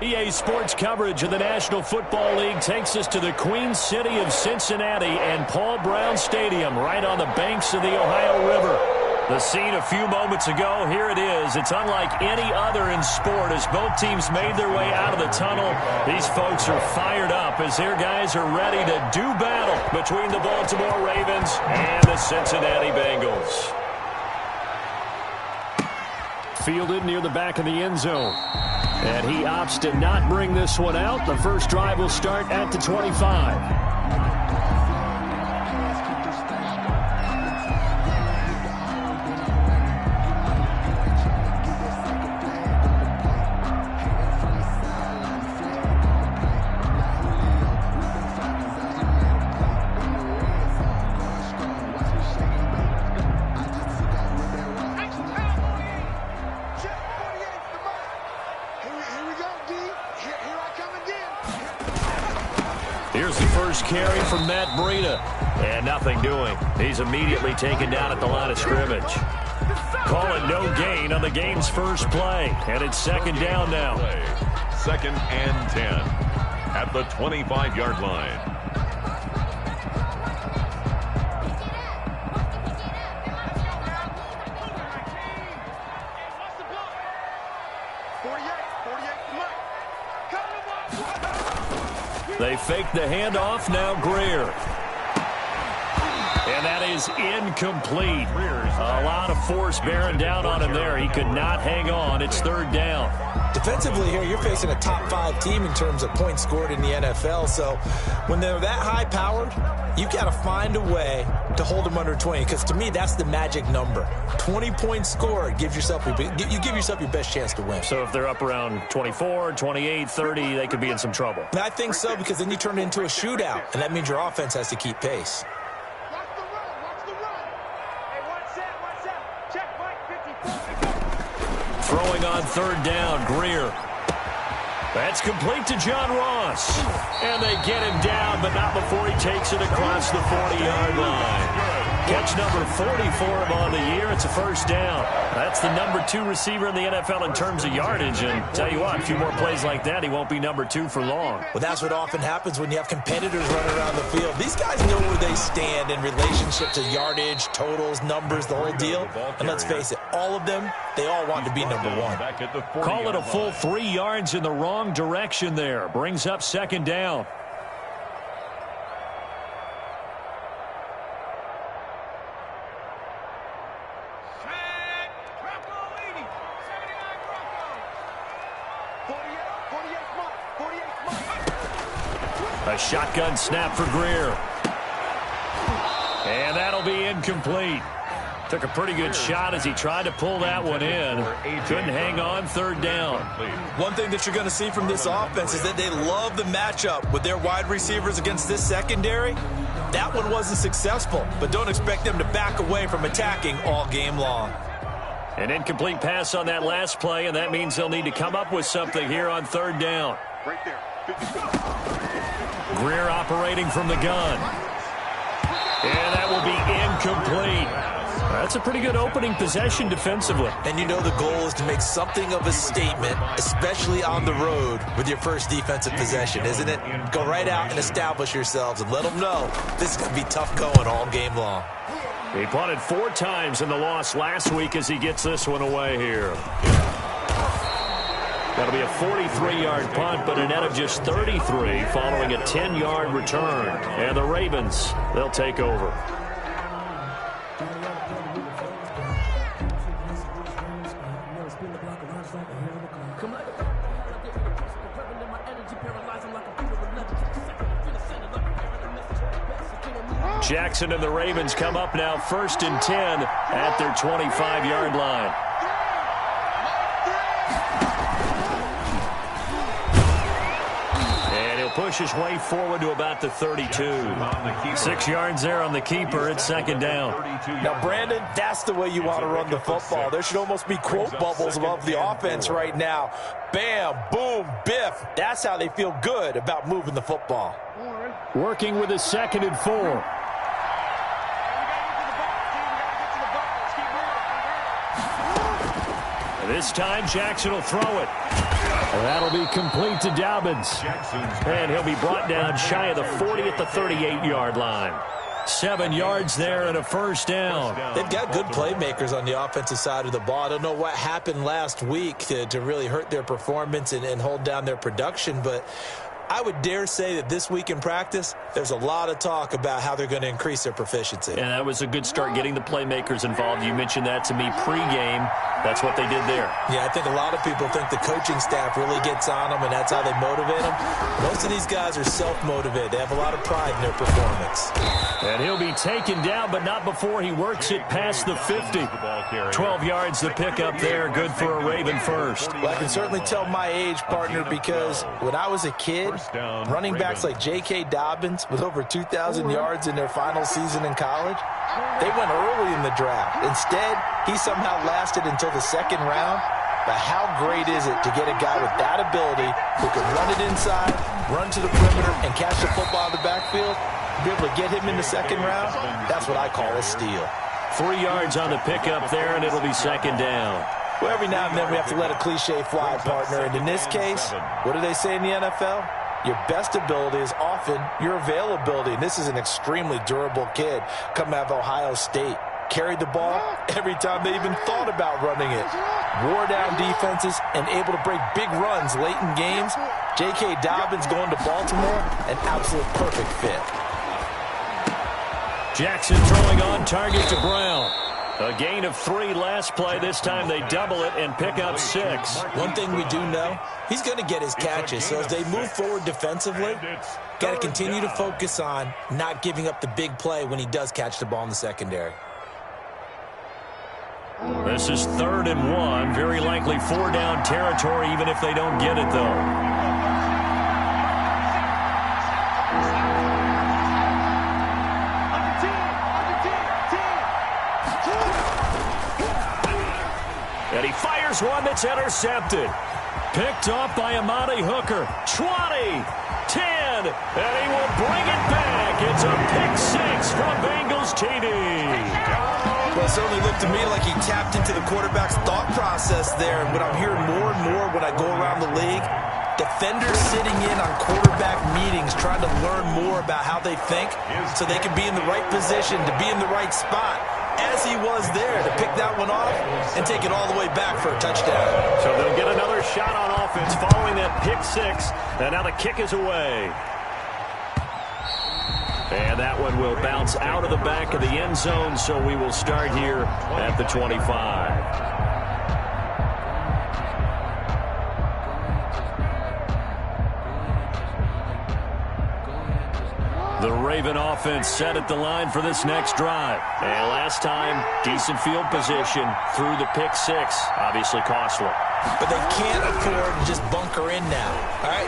EA Sports coverage of the National Football League takes us to the Queen City of Cincinnati and Paul Brown Stadium right on the banks of the Ohio River. The scene a few moments ago, here it is. It's unlike any other in sport as both teams made their way out of the tunnel. These folks are fired up as their guys are ready to do battle between the Baltimore Ravens and the Cincinnati Bengals. Fielded near the back of the end zone. And he opts to not bring this one out. The first drive will start at the 25. Here's the first carry from Matt Breida. And nothing doing. He's immediately taken down at the line of scrimmage. Call it no gain on the game's first play. And it's second down now. Second and 10 at the 25-yard line. They fake the handoff, now Greer. And that is incomplete. A lot of force bearing down on him there. He could not hang on. It's third down. Defensively here, you're facing a top-5 team in terms of points scored in the NFL. So when they're that high-powered, you've got to find a way to hold them under 20. Because to me, that's the magic number. 20 points scored gives yourself you give yourself your best chance to win. So if they're up around 24, 28, 30, they could be in some trouble. And I think so, because then you turn it into a shootout, and that means your offense has to keep pace. Throwing on third down, Greer. That's complete to John Ross. And they get him down, but not before he takes it across the 40-yard line. Catch number 40 for him on the year. It's a first down. That's the number 2 receiver in the NFL in terms of yardage. And tell you what, a few more plays like that, he won't be number 2 for long. Well, that's what often happens when you have competitors running around the field. These guys know where they stand in relationship to yardage, totals, numbers, the whole deal. And let's face it, all of them, they all want to be number 1. Call it a full 3 yards in the wrong direction there. Brings up second down. A shotgun snap for Greer. And that'll be incomplete. Took a pretty good shot as he tried to pull that one in. Couldn't hang on, third down. One thing that you're going to see from this offense is that they love the matchup with their wide receivers against this secondary. That one wasn't successful, but don't expect them to back away from attacking all game long. An incomplete pass on that last play, and that means they'll need to come up with something here on third down. Right there. Greer operating from the gun. And that will be incomplete. That's a pretty good opening possession defensively. And you know the goal is to make something of a statement, especially on the road with your first defensive possession, isn't it? Go right out and establish yourselves and let them know this is going to be tough going all game long. He punted 4 times in the loss last week as he gets this one away here. That'll be a 43-yard punt, but a net of just 33 following a 10-yard return. And the Ravens, they'll take over. Jackson and the Ravens come up now first and 10 at their 25-yard line. And he'll push his way forward to about the 32. 6 yards there on the keeper. It's second down. Now, Brandon, that's the way you want to run the football. There should almost be quote bubbles above the offense right now. Bam, boom, biff. That's how they feel good about moving the football. Working with a 2nd and 4. This time, Jackson will throw it. That'll be complete to Dobbins. And he'll be brought down shy of the 40 at the 38-yard line. 7 yards there and a first down. They've got good playmakers on the offensive side of the ball. I don't know what happened last week to really hurt their performance and hold down their production, but I would dare say that this week in practice, there's a lot of talk about how they're going to increase their proficiency. And that was a good start, getting the playmakers involved. You mentioned that to me pregame. That's what they did there. Yeah, I think a lot of people think the coaching staff really gets on them, and that's how they motivate them. Most of these guys are self-motivated. They have a lot of pride in their performance. And he'll be taken down, but not before he works it past the 50. 12 yards to pick up there. Good for a Raven first. Well, I can certainly tell my age, partner, because when I was a kid, running backs like J.K. Dobbins with over 2,000 yards in their final season in college, they went early in the draft. Instead, he somehow lasted until the second round. But how great is it to get a guy with that ability who can run it inside, run to the perimeter, and catch the football in the backfield? Be able to get him in the second round? That's what I call a steal. 3 yards on the pickup there, and it'll be second down. Well, every now and then we have to let a cliche fly, partner. And in this case, what do they say in the NFL? Your best ability is often your availability. And this is an extremely durable kid coming out of Ohio State. Carried the ball every time they even thought about running it. Wore down defenses and able to break big runs late in games. J.K. Dobbins going to Baltimore, an absolute perfect fit. Jackson throwing on target to Brown. A gain of 3 last play. This time they double it and pick up 6. One thing we do know, he's going to get his catches. So as they move forward defensively, got to continue to focus on not giving up the big play when he does catch the ball in the secondary. This is 3rd and 1. Very likely 4-down territory, even if they don't get it, though. And he fires one that's intercepted. Picked off by Amani Hooker. 20, 10, and he will bring it back. It's a pick-6 from Bengals TD. Well, it certainly looked to me like he tapped into the quarterback's thought process there. And what I'm hearing more and more when I go around the league, defenders sitting in on quarterback meetings trying to learn more about how they think so they can be in the right position to be in the right spot, as he was there to pick that one off and take it all the way back for a touchdown. So they'll get another shot on offense following that pick-6. And now the kick is away. And that one will bounce out of the back of the end zone, so we will start here at the 25. The Raven offense set at the line for this next drive. And last time, decent field position through the pick-6. Obviously costly. But they can't afford to just bunker in now. All right,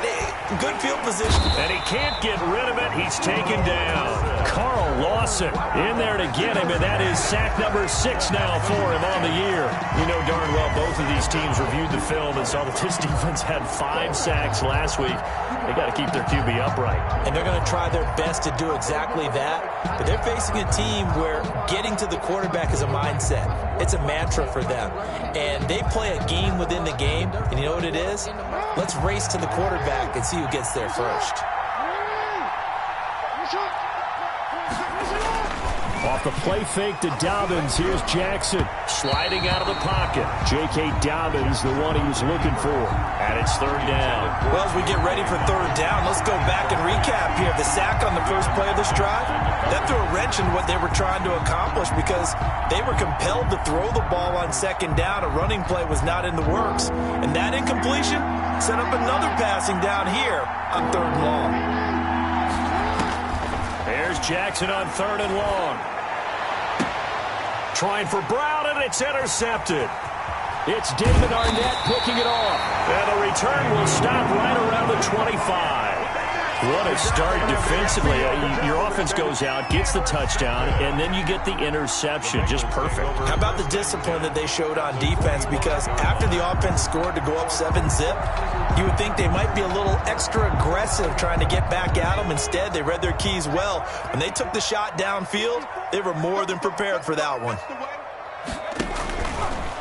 good field position. And he can't get rid of it. He's taken down. Carl Lawson in there to get him, and that is sack number 6 now for him on the year. You know darn well both of these teams reviewed the film and saw that this defense had 5 sacks last week. They got to keep their QB upright. And they're going to try their best to do exactly that. But they're facing a team where getting to the quarterback is a mindset. It's a mantra for them. And they play a game within the game. And you know what it is? Let's race to the quarterback and see who gets there first. Off the play fake to Dobbins, here's Jackson sliding out of the pocket. J.K. Dobbins, the one he was looking for. And it's 3rd down. Well, as we get ready for 3rd down, let's go back and recap here. The sack on the first play of this drive, that threw a wrench in what they were trying to accomplish because they were compelled to throw the ball on 2nd down. A running play was not in the works. And that incompletion set up another passing down here on 3rd and long. There's Jackson on 3rd and long. Trying for Brown, and it's intercepted. It's David Arnett picking it off. And the return will stop right around the 25. What a start defensively. Your offense goes out, gets the touchdown, and then you get the interception. Just perfect. How about the discipline that they showed on defense? Because after the offense scored to go up 7-zip, you would think they might be a little extra aggressive trying to get back at them. Instead, they read their keys well. When they took the shot downfield, they were more than prepared for that one.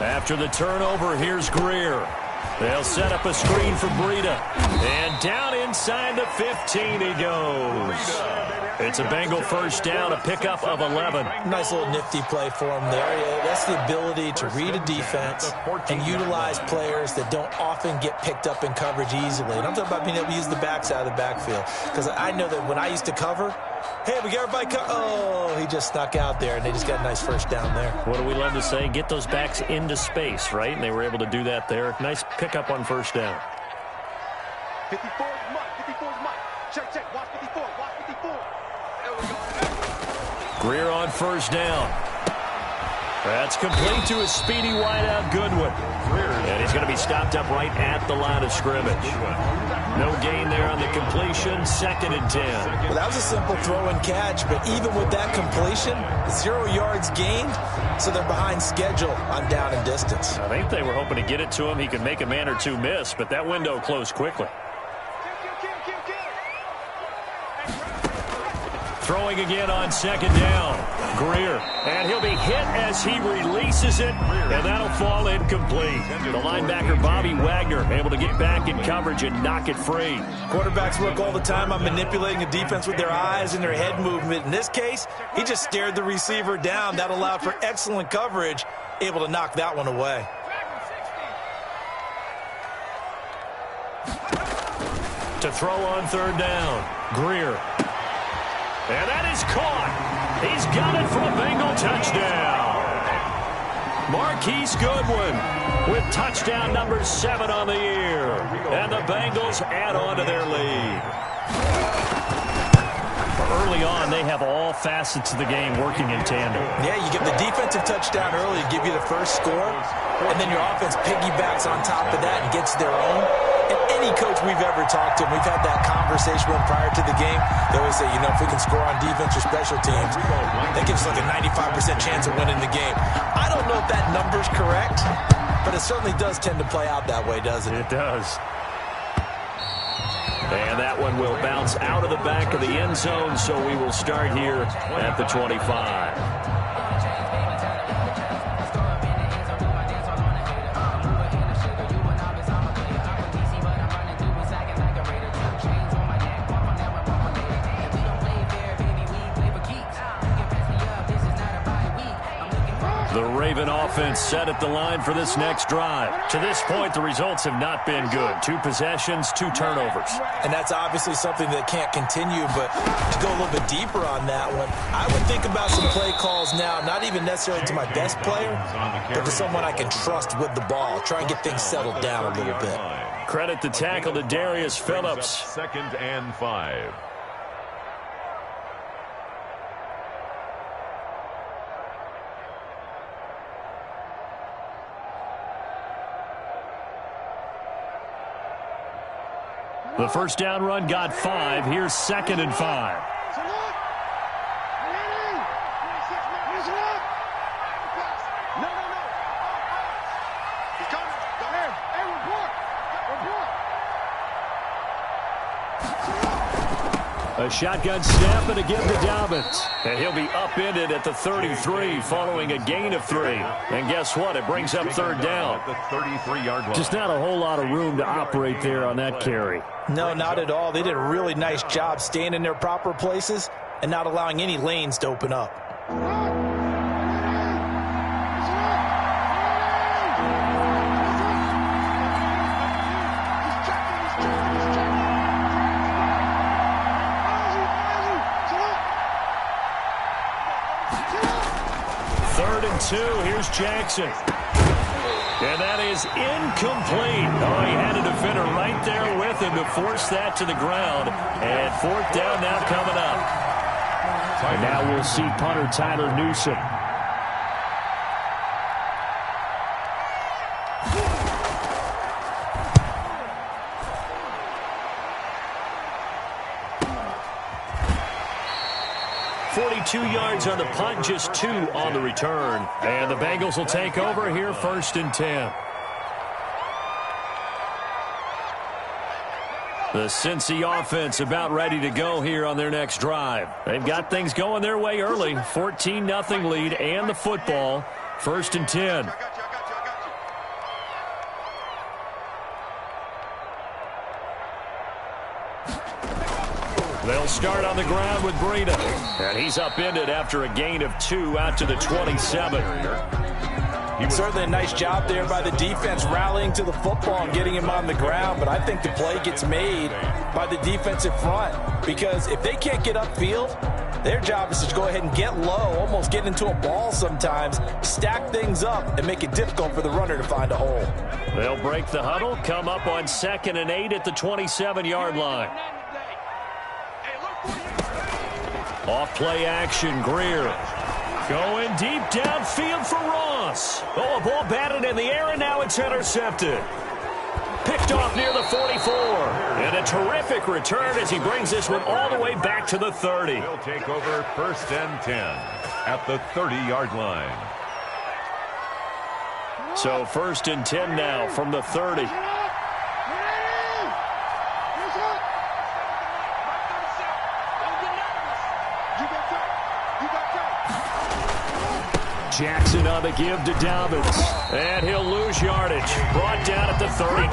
After the turnover, here's Greer. They'll set up a screen for Breida. And down inside the 15 he goes. It's a Bengal first down, a pickup of 11. Nice little nifty play for him there. That's the ability to read a defense and utilize players that don't often get picked up in coverage easily. And I'm talking about being able to use the backside of the backfield. Because I know that when I used to cover, hey, we got everybody oh, he just snuck out there, and they just got a nice first down there. What do we love to say? Get those backs into space, right? And they were able to do that there. Nice pickup on first down. 54 is Mike. 54 is Mike. Check. Watch 54. Watch 54. There we go. Greer on first down. That's complete to a speedy wideout Goodwin. And he's going to be stopped up right at the line of scrimmage. No gain there on the completion. 2nd and 10. Well, that was a simple throw and catch, but even with that completion, 0 yards gained, so they're behind schedule on down and distance. I think they were hoping to get it to him. He could make a man or two miss, but that window closed quickly. Throwing again on 2nd down. Greer. And he'll be hit as he releases it, and that'll fall incomplete. The linebacker, Bobby Wagner, able to get back in coverage and knock it free. Quarterbacks work all the time on manipulating a defense with their eyes and their head movement. In this case, he just stared the receiver down. That allowed for excellent coverage, able to knock that one away. To throw on 3rd down. Greer. And that is caught. He's got it for a Bengal touchdown. Marquise Goodwin with touchdown number 7 on the year. And the Bengals add on to their lead. Early on, they have all facets of the game working in tandem. Yeah, you get the defensive touchdown early to give you the first score, and then your offense piggybacks on top of that and gets their own. And any coach we've ever talked to, we've had that conversation with prior to the game, they always say, if we can score on defense or special teams, that gives us like a 95% chance of winning the game. I don't know if that number's correct, but it certainly does tend to play out that way, doesn't it? It does. And that one will bounce out of the back of the end zone, so we will start here at the 25. The Raven offense set at the line for this next drive. To this point, the results have not been good. 2 possessions, 2 turnovers. And that's obviously something that can't continue, but to go a little bit deeper on that one, I would think about some play calls now, not even necessarily to my best player, but to someone I can trust with the ball. Try and get things settled down a little bit. Credit the tackle to Darius Phillips. 2nd and 5. The first down run got 5. Here's 2nd and 5. A shotgun snap and again to Dobbins. And he'll be upended at the 33 following a gain of 3. And guess what? It brings up 3rd down. The 33-yard line. Just not a whole lot of room to operate there on that carry. No, not at all. They did a really nice job staying in their proper places and not allowing any lanes to open up. Here's Jackson. And that is incomplete. Oh, he had a defender right there with him to force that to the ground. And 4th down now coming up. And now we'll see punter Tyler Newsom. Yards on the punt, just 2 on the return. And the Bengals will take over here 1st and 10. The Cincy offense about ready to go here on their next drive. They've got things going their way early. 14-0 lead and the football. 1st and 10. They'll start on the ground with Breida. And he's upended after a gain of 2 out to the 27. Certainly a nice job there by the defense rallying to the football and getting him on the ground, but I think the play gets made by the defensive front because if they can't get upfield, their job is to go ahead and get low, almost get into a ball sometimes, stack things up, and make it difficult for the runner to find a hole. They'll break the huddle, come up on 2nd and 8 at the 27-yard line. Off play action, Greer. Going deep downfield for Ross. Oh, a ball batted in the air, and now it's intercepted. Picked off near the 44. And a terrific return as he brings this one all the way back to the 30. He'll take over 1st and 10 at the 30-yard line. So 1st and 10 now from the 30. Jackson on the give to Dobbins. And he'll lose yardage. Brought down at the 32.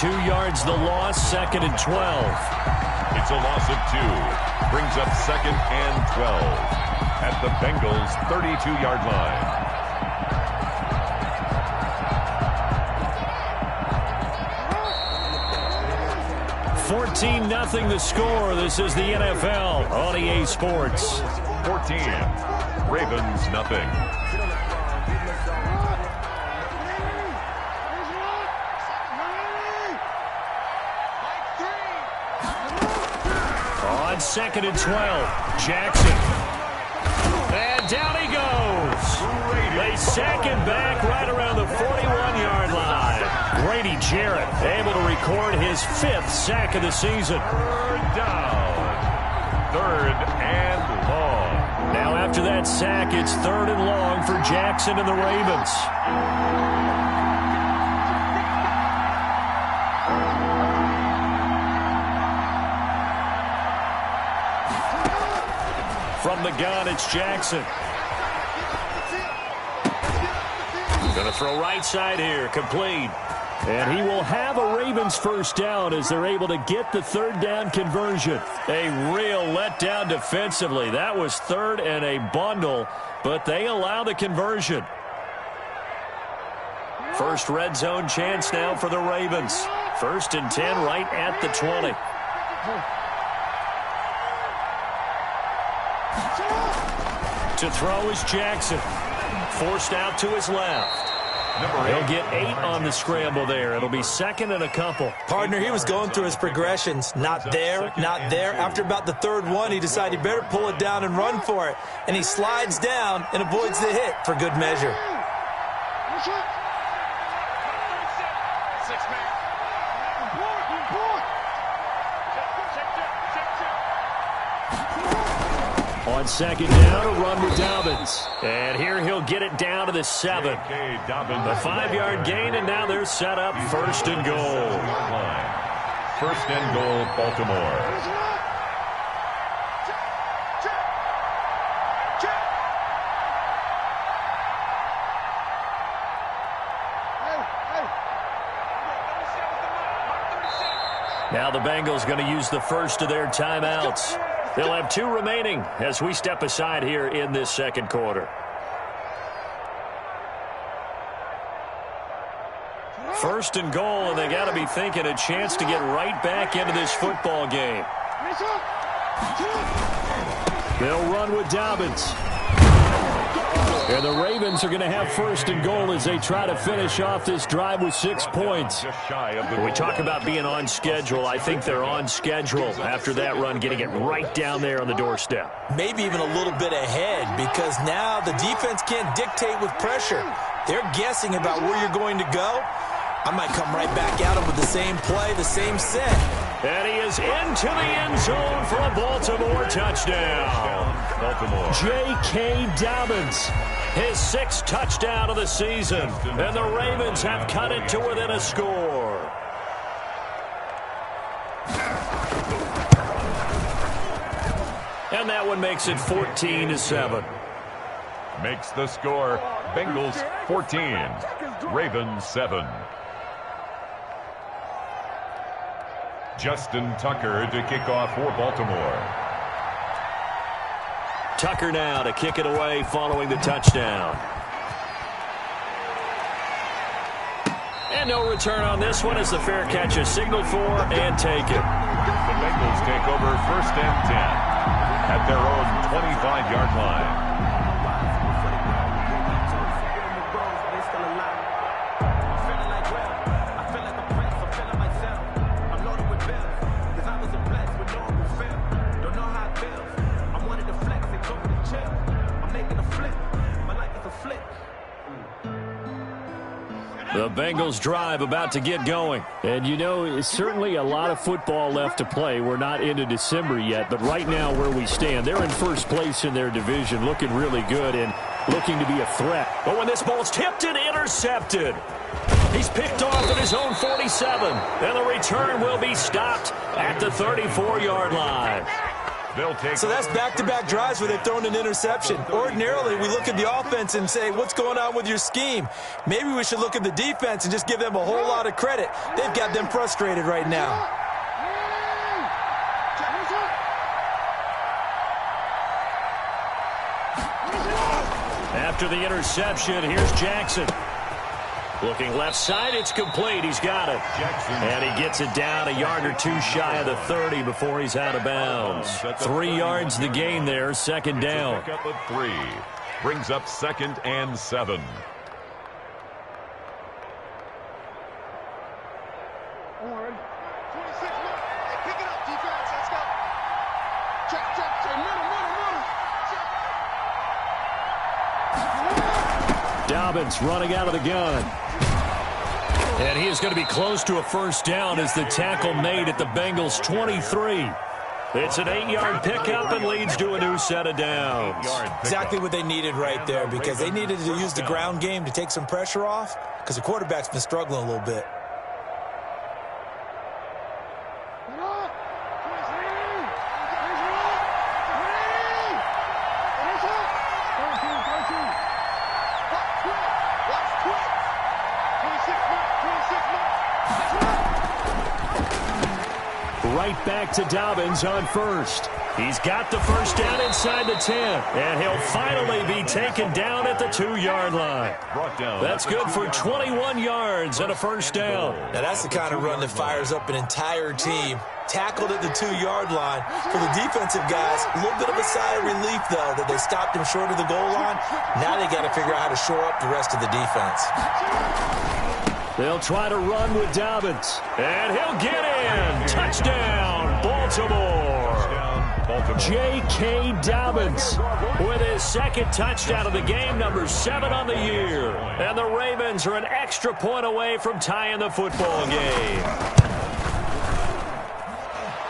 2 yards the loss, 2nd and 12. It's a loss of 2. Brings up 2nd and 12 at the Bengals' 32-yard line. $14-0 the score. This is the NFL on EA Sports. 14. Ravens, nothing. On 2nd and 12, Jackson. And down he goes. They sack him back right around the 41-yard line. Grady Jarrett able to record his 5th sack of the season. 3rd down. 3rd and long. Now after that sack, it's 3rd and long for Jackson and the Ravens. From the gun, it's Jackson. Going to throw right side here, complete. And he will have a Ravens 1st down as they're able to get the 3rd down conversion. A real letdown defensively. That was 3rd and a bundle, but they allow the conversion. First red zone chance now for the Ravens. 1st and 10 right at the 20. To throw is Jackson. Forced out to his left. He'll get 8 on the scramble there. It'll be 2nd and a couple. Partner, he was going through his progressions. Not there, not there. After about the 3rd one, he decided he better pull it down and run for it. And he slides down and avoids the hit for good measure. On 2nd down, a run with Dobbins. And here he'll get it down to the 7. A 5-yard gain, and now they're set up 1st and goal. 1st and goal, Baltimore. Now the Bengals going to use the first of their timeouts. They'll have 2 remaining as we step aside here in this 2nd quarter. First and goal, and they got to be thinking a chance to get right back into this football game. They'll run with Dobbins. And the Ravens are going to have 1st and goal as they try to finish off this drive with 6 points. When we talk about being on schedule, I think they're on schedule after that run, getting it right down there on the doorstep. Maybe even a little bit ahead because now the defense can't dictate with pressure. They're guessing about where you're going to go. I might come right back at him with the same play, the same set. And he is into the end zone for a Baltimore touchdown. J.K. Dobbins, his 6th touchdown of the season. And the Ravens have cut it to within a score. And that one makes it 14-7. Makes the score Bengals 14, Ravens 7. Justin Tucker to kick off for Baltimore. Tucker now to kick it away following the touchdown. And no return on this one as the fair catch is signaled for and taken. The Bengals take over 1st and 10 at their own 25-yard line. The Bengals drive about to get going. And, you know, it's certainly a lot of football left to play. We're not into December yet, but right now where we stand, they're in first place in their division, looking really good and looking to be a threat. But when this ball's tipped and intercepted, he's picked off at his own 47, and the return will be stopped at the 34-yard line. So that's back-to-back drives where they've thrown an interception. Ordinarily, we look at the offense and say, what's going on with your scheme? Maybe we should look at the defense and just give them a whole lot of credit. They've got them frustrated right now. After the interception, here's Jackson. Looking left side, it's complete. He's got it. And he gets it down a yard or two shy of the 30 before he's out of bounds. 3 yards the gain there, 2nd down. Pick up a 3. Brings up 2nd and 7. Dobbins running out of the gun. And he is going to be close to a 1st down as the tackle made at the Bengals 23. It's an 8-yard pickup and leads to a new set of downs. Exactly what they needed right there, because they needed to use the ground game to take some pressure off, because the quarterback's been struggling a little bit. Right back to Dobbins on 1st. He's got the 1st down inside the 10. And he'll finally be taken down at the 2-yard line. That's good for 21 yards and a 1st down. Now that's the kind of run that fires up an entire team. Tackled at the 2-yard line. For the defensive guys, a little bit of a sigh of relief, though, that they stopped him short of the goal line. Now they got to figure out how to shore up the rest of the defense. They'll try to run with Dobbins. And he'll get in. Touchdown, Baltimore. J.K. Dobbins with his 2nd touchdown of the game, number 7 on the year. And the Ravens are an extra point away from tying the football game.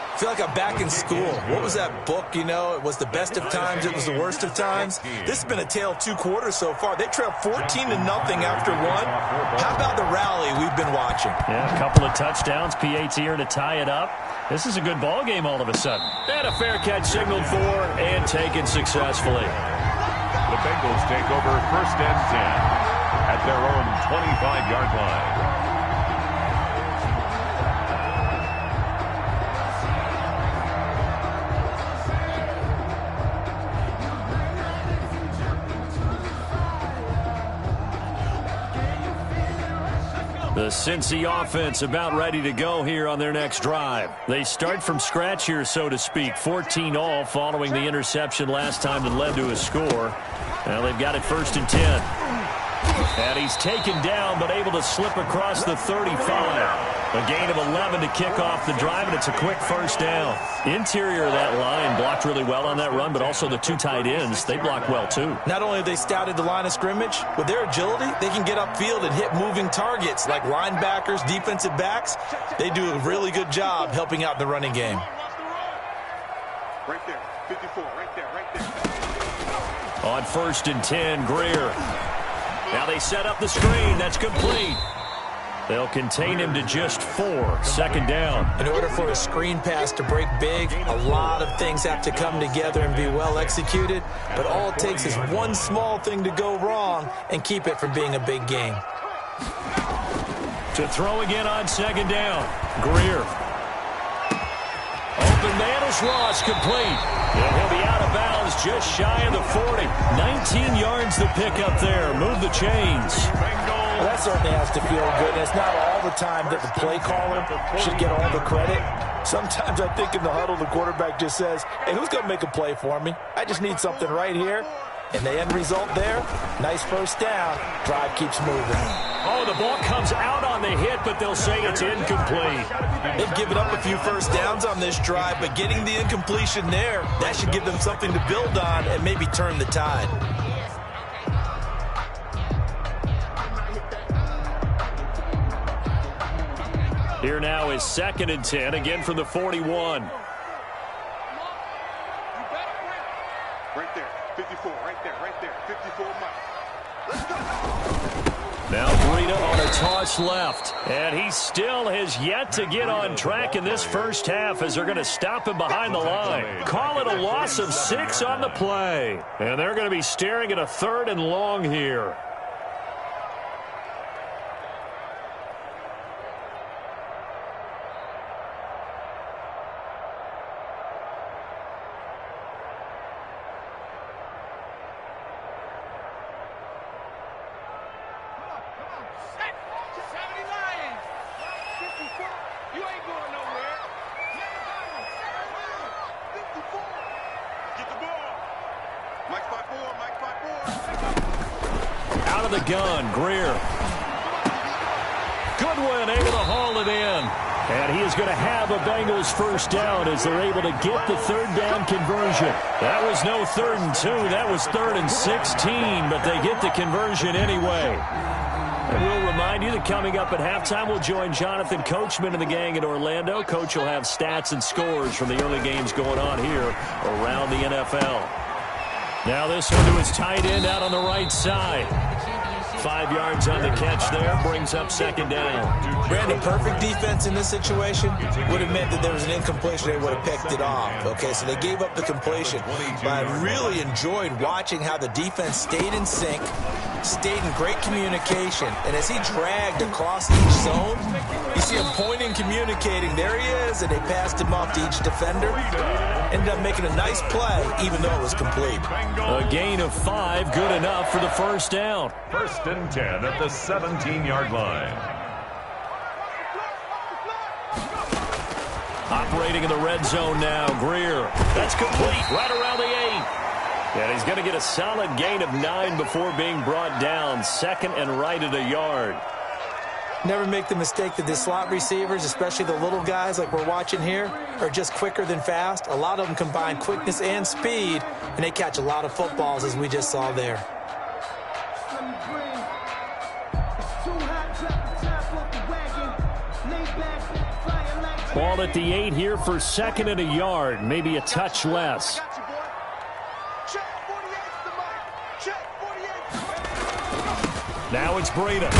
I feel like I'm back in school. What was that book, you know? It was the best of times, it was the worst of times. This has been a tale of 2 quarters so far. They trailed 14-0 after 1. How about the rally we've been watching? Yeah, a couple of touchdowns, PAT here to tie it up. This is a good ball game all of a sudden. And a fair catch signaled for and taken successfully. The Bengals take over 1st and 10 at their own 25-yard line. The Cincy offense about ready to go here on their next drive. They start from scratch here, so to speak. 14-all following the interception last time that led to a score. Now they've got it 1st and 10. And he's taken down, but able to slip across the 35. A gain of 11 to kick off the drive, and it's a quick 1st down. Interior of that line blocked really well on that run, but also the 2 tight ends, they blocked well too. Not only have they scouted the line of scrimmage, with their agility, they can get upfield and hit moving targets like linebackers, defensive backs. They do a really good job helping out the running game. Right there, 54, right there. On 1st and 10, Greer. Now they set up the screen. That's complete. They'll contain him to just 4. 2nd down. In order for a screen pass to break big, a lot of things have to come together and be well executed. But all it takes is one small thing to go wrong and keep it from being a big game. To throw again on 2nd down. Greer. man is Ross, complete. And he'll be out of bounds just shy of the 40. 19 yards to pick up there. Move the chains. Well, that certainly has to feel good. And it's not all the time that the play caller should get all the credit. Sometimes I think in the huddle, the quarterback just says, hey, who's going to make a play for me? I just need something right here. And the end result there, nice first down. Drive keeps moving. Oh, the ball comes out on the hit, but they'll say it's incomplete. They've given up a few first downs on this drive, but getting the incompletion there, that should give them something to build on and maybe turn the tide. Here now is 2nd and 10, again from the 41. Right there, 54, right there, 54 Mike. Let's go. Now Breida on a toss left. And he still has yet to get on track in this first half as they're going to stop him behind the line. Call it a loss of 6 on the play. And they're going to be staring at a 3rd and long here. Out of the gun, Greer. Goodwin able to haul it in. And he is going to have a Bengals first down as they're able to get the 3rd down conversion. That was no 3rd and 2. That was 3rd and 16, but they get the conversion anyway. And we'll remind you that coming up at halftime, we'll join Jonathan Coachman and the gang in Orlando. Coach will have stats and scores from the early games going on here around the NFL. Now this one to his tight end out on the right side. 5 yards on the catch there, brings up 2nd down. Brandon, perfect defense in this situation would have meant that there was an incompletion. They would have picked it off. Okay, so they gave up the completion. But I really enjoyed watching how the defense stayed in sync, stayed in great communication. And as he dragged across each zone, you see him pointing, communicating. There he is, and they passed him off to each defender. Ended up making a nice play, even though it was complete. A gain of 5, good enough for the first down. 1st and 10 at the 17-yard line. Operating in the red zone now, Greer. That's complete, right around the 8. And he's going to get a solid gain of 9 before being brought down. 2nd and right at a yard. Never make the mistake that the slot receivers, especially the little guys like we're watching here, are just quicker than fast. A lot of them combine quickness and speed, and they catch a lot of footballs, as we just saw there. Ball at the 8 here for 2nd and a yard, maybe a touch less. Now it's Breida.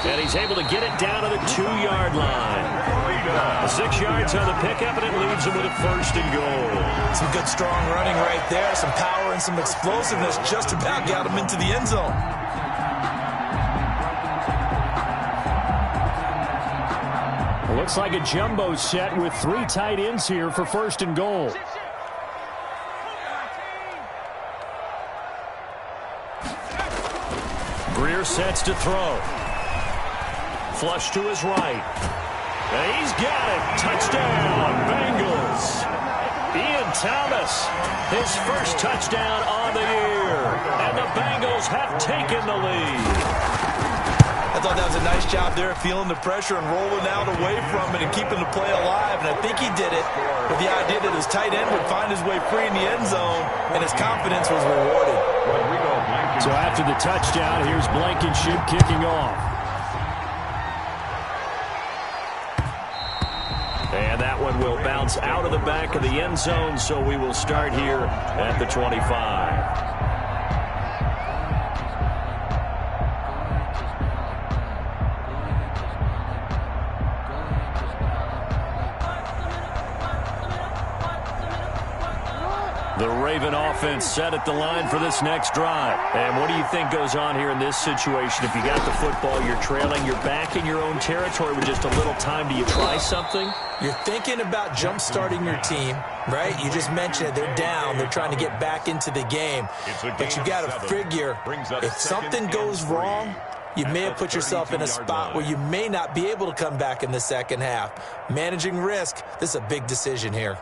And he's able to get it down to the 2-yard line. 6 yards on the pickup, and it leaves him with a 1st and goal. Some good, strong running right there. Some power and some explosiveness just about got him into the end zone. Looks like a jumbo set with 3 tight ends here for 1st and goal. Greer sets to throw. Flush to his right. And he's got it. Touchdown, Bengals. Ian Thomas, his first touchdown on the year. And the Bengals have taken the lead. I thought that was a nice job there, feeling the pressure and rolling out away from it and keeping the play alive. And I think he did it with the idea that his tight end would find his way free in the end zone, and his confidence was rewarded. So after the touchdown, here's Blankenship kicking off. And that one will bounce out of the back of the end zone, so we will start here at the 25. The Raven offense set at the line for this next drive. And what do you think goes on here in this situation? If you got the football, you're trailing, you're back in your own territory with just a little time. Do you try something? You're thinking about jump-starting your team, right? You just mentioned it. They're down. They're trying to get back into the game. But you got to figure, if something goes wrong, you may have put yourself in a spot where you may not be able to come back in the second half. Managing risk, this is a big decision here.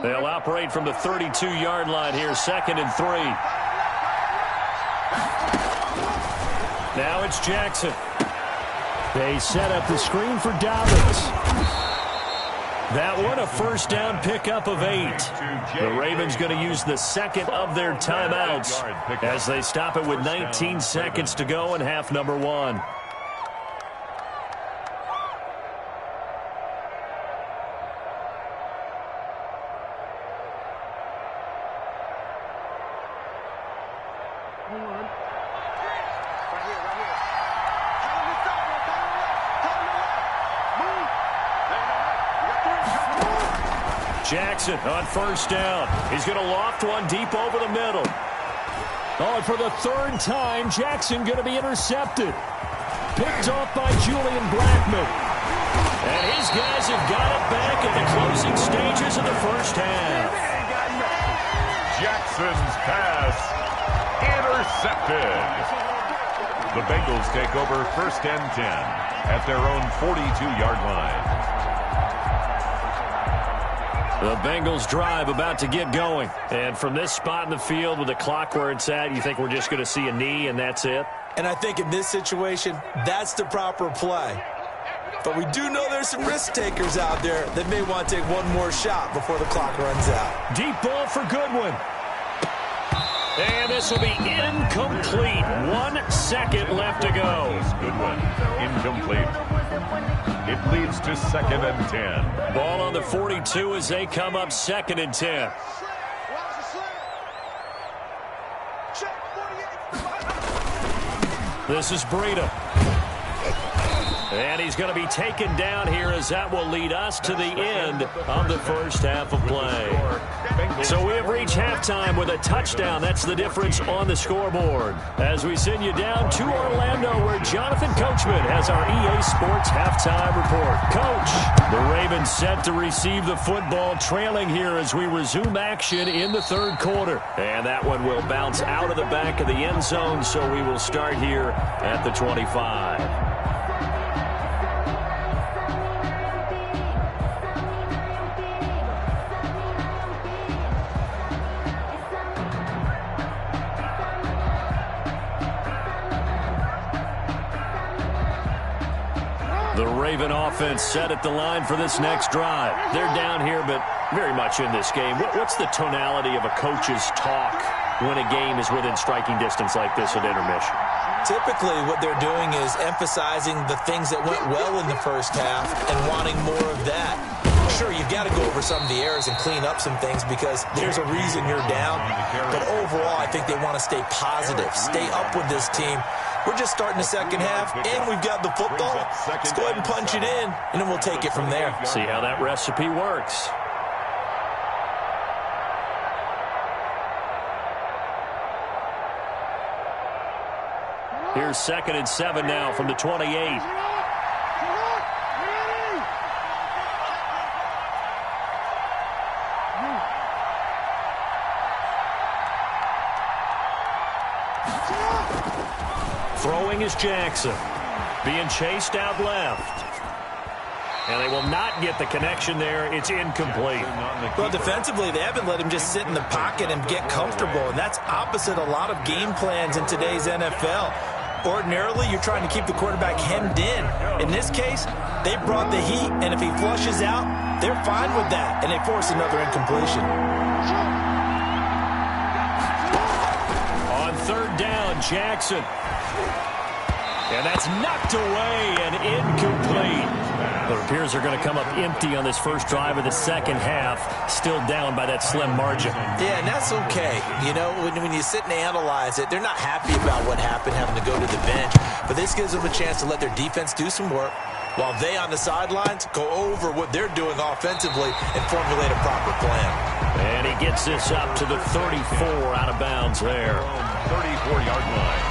They'll operate from the 32-yard line here, 2nd and 3. Now it's Jackson. They set up the screen for Dobbins. That one a first down pickup of 8. The Ravens going to use the second of their timeouts as they stop it with 19 seconds to go in half number 1. Jackson on first down. He's going to loft one deep over the middle. Oh, and for the 3rd time, Jackson going to be intercepted. Picked off by Julian Blackman. And his guys have got it back in the closing stages of the first half. Jackson's pass intercepted. The Bengals take over 1st and 10 at their own 42-yard line. The Bengals drive about to get going. And from this spot in the field with the clock where it's at, you think we're just going to see a knee and that's it? And I think in this situation, that's the proper play. But we do know there's some risk takers out there that may want to take one more shot before the clock runs out. Deep ball for Goodwin. And this will be incomplete. 1 second left to go. Goodwin, incomplete. It leads to 2nd and 10. Ball on the 42 as they come up 2nd and 10. This is Breida. And he's going to be taken down here as that will lead us to the end of the first half of play. So we have reached halftime with a touchdown. That's the difference on the scoreboard. As we send you down to Orlando where Jonathan Coachman has our EA Sports halftime report. Coach, the Ravens set to receive the football, trailing here as we resume action in the 3rd quarter. And that one will bounce out of the back of the end zone, so we will start here at the 25. The Raven offense set at the line for this next drive. They're down here, but very much in this game. What's the tonality of a coach's talk when a game is within striking distance like this at intermission? Typically, what they're doing is emphasizing the things that went well in the first half and wanting more of that. Sure, you've got to go over some of the errors and clean up some things because there's a reason you're down. But overall, I think they want to stay positive, stay up with this team. We're just starting the second half, and we've got the football. Let's go ahead and punch it in, and then we'll take it from there. See how that recipe works. Here's 2nd and 7 now from the 28. Throwing is Jackson. Being chased out left. And they will not get the connection there. It's incomplete. Well, defensively, they haven't let him just sit in the pocket and get comfortable, and that's opposite a lot of game plans in today's NFL. Ordinarily, you're trying to keep the quarterback hemmed in. In this case, they brought the heat, and if he flushes out, they're fine with that, and they force another incompletion. On 3rd down, Jackson. And that's knocked away and incomplete. It appears they're going to come up empty on this first drive of the second half, still down by that slim margin. Yeah, and that's okay. You know, when you sit and analyze it, they're not happy about what happened, having to go to the bench. But this gives them a chance to let their defense do some work, while they on the sidelines go over what they're doing offensively and formulate a proper plan. And he gets this up to the 34 out of bounds there. 34-yard line.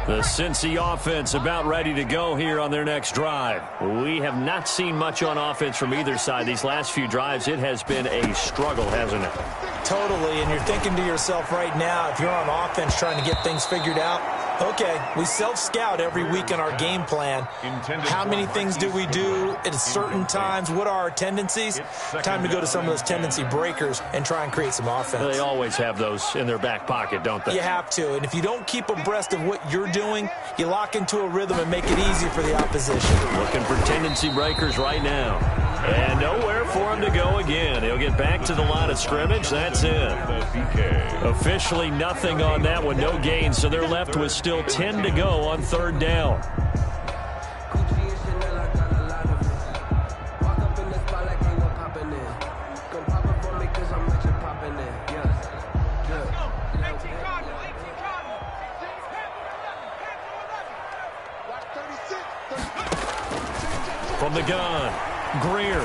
The Cincy offense about ready to go here on their next drive. We have not seen much on offense from either side. These last few drives, it has been a struggle, hasn't it? Totally, and you're thinking to yourself right now, if you're on offense trying to get things figured out, okay, we self-scout every week in our game plan. How many things do we do at certain times? What are our tendencies? Time to go to some of those tendency breakers and try and create some offense. They always have those in their back pocket, don't they? You have to, and if you don't keep abreast of what you're doing, you lock into a rhythm and make it easy for the opposition. Looking for tendency breakers right now. And nowhere for him to go again. He'll get back to the line of scrimmage. That's it. Officially nothing on that one. No gain, so they're left with still 10 to go on third down. From the gun, Greer.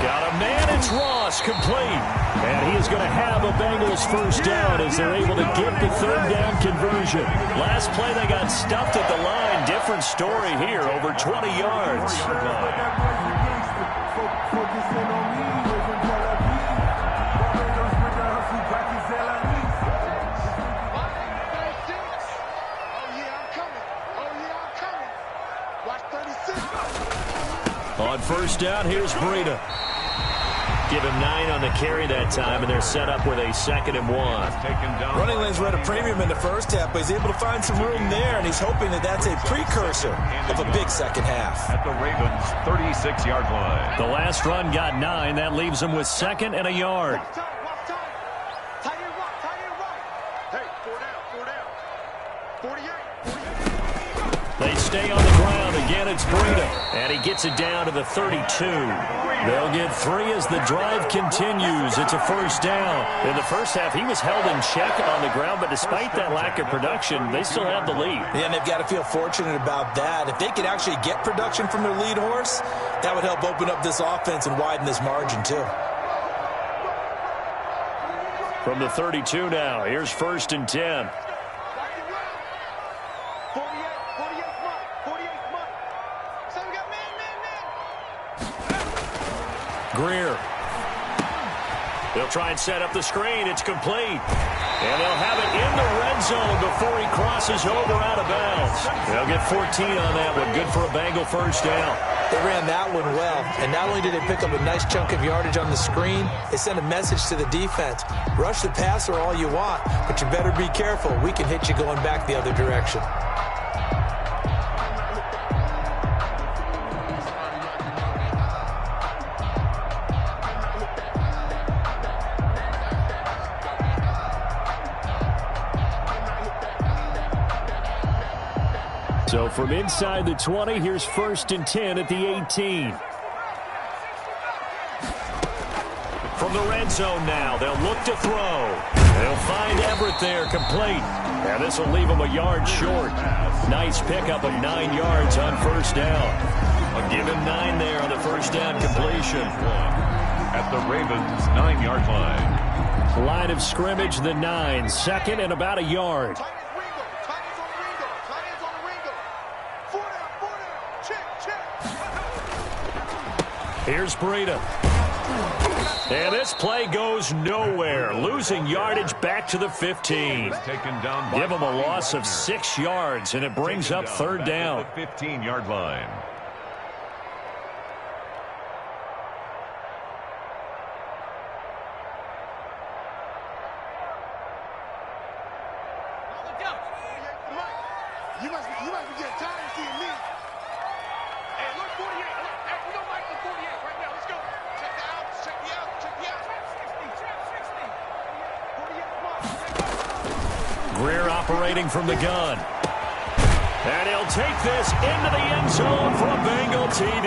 Got a man, it's Ross, complete. And he is going to have a Bengals first down as they're able to get the third down conversion. Last play, they got stuffed at the line. Different story here, over 20 yards. On first down, here's Breida. Give him 9 on the carry that time, and they're set up with a 2nd and 1. Running lanes were at a premium in the first half, but he's able to find some room there, and he's hoping that that's a precursor of a big second half. At the Ravens' 36-yard line. The last run got 9. That leaves him with 2nd and a yard. They stay on the ground. Again, it's Breida. And he gets it down to the 32. They'll get 3 as the drive continues. It's a first down. In the first half, he was held in check on the ground, but despite that lack of production, they still have the lead. Yeah, and they've got to feel fortunate about that. If they could actually get production from their lead horse, that would help open up this offense and widen this margin, too. From the 32 now, here's 1st and 10. Greer. They'll try and set up the screen. It's complete. And they'll have it in the red zone before he crosses over out of bounds. They'll get 14 on that one. Good for a Bengal first down. They ran that one well. And not only did they pick up a nice chunk of yardage on the screen, they sent a message to the defense. Rush the passer all you want, but you better be careful. We can hit you going back the other direction. So from inside the 20, here's 1st and 10 at the 18. From the red zone now, they'll look to throw. They'll find Everett there, complete. And this will leave them a yard short. Nice pickup of 9 yards on first down. I'll give him 9 there on the first down completion. At the Ravens' 9-yard line. Line of scrimmage, the 9. 2nd and about a yard. Here's Breida. And this play goes nowhere. Losing yardage back to the 15. Give them a loss of 6 yards, and it brings up third down. 15-yard line. You must be getting tired of seeing me. Hey, look, 48. Look, hey, we don't like the 48 right now. Let's go. Check the out. Check the out. Check the out. Trap 60. 48, come on. Greer operating from the gun. And he'll take this into the end zone for a Bengal TD.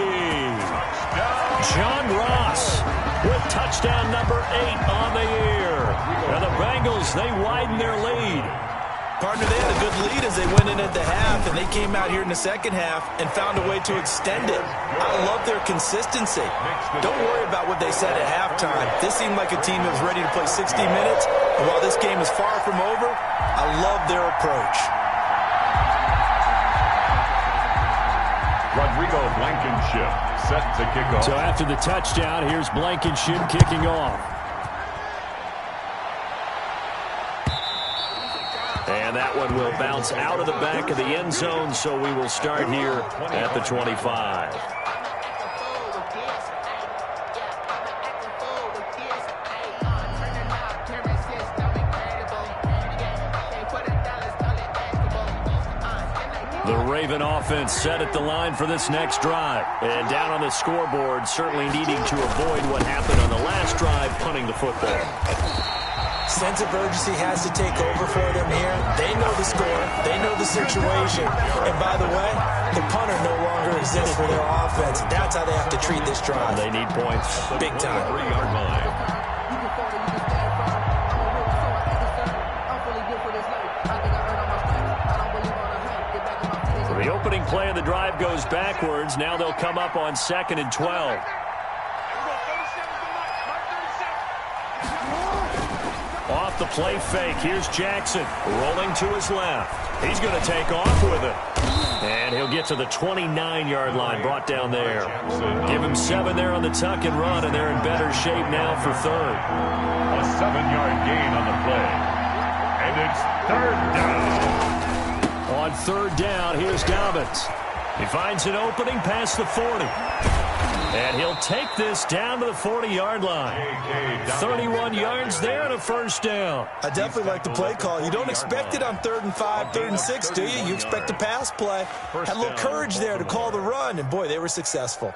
John Ross with touchdown number 8 on the year. And the Bengals, they widen their lead. Partner, they had a good lead as they went in at the half, and they came out here in the second half and found a way to extend it. I love their consistency. Don't worry about what they said at halftime. This seemed like a team that was ready to play 60 minutes, and while this game is far from over, I love their approach. Rodrigo Blankenship set to kick off. So after the touchdown, here's Blankenship kicking off. And that one will bounce out of the back of the end zone, so we will start here at the 25. The Raven offense set at the line for this next drive. And down on the scoreboard, certainly needing to avoid what happened on the last drive, punting the football. Sense of urgency has to take over for them here. They know the score. They know the situation. And by the way, the punter no longer exists for their offense. That's how they have to treat this drive. They need points. Big time. 3-yard line. The opening play of the drive goes backwards. Now they'll come up on 2nd and 12. Off the play fake. Here's Jackson rolling to his left. He's going to take off with it. And he'll get to the 29-yard line, brought down there. Give him 7 there on the tuck and run, and they're in better shape now for 3rd. A 7-yard gain on the play. And it's 3rd down. On 3rd down, here's Dobbins. He finds an opening past the 40. And he'll take this down to the 40-yard line. 31 yards there and a 1st down. I definitely like the play call. You don't expect it on 3rd and 5, 3rd and 6, do you? You expect a pass play. Had a little courage there to call the run, and boy, they were successful.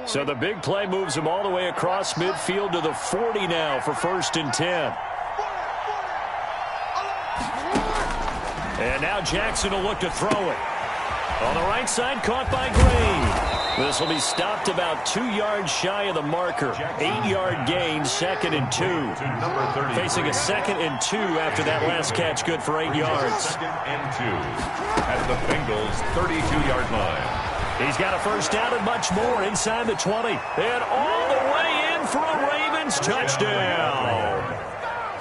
So the big play moves him all the way across midfield to the 40 now for 1st and 10. And now Jackson will look to throw it. On the right side, caught by Green. This will be stopped about 2 yards shy of the marker. 8-yard gain, 2nd and 2. Facing a 2nd and 2 after that last catch, good for 8 yards. 2nd and 2 at the Bengals' 32-yard line. He's got a 1st down and much more inside the 20. And all the way in for a Ravens touchdown.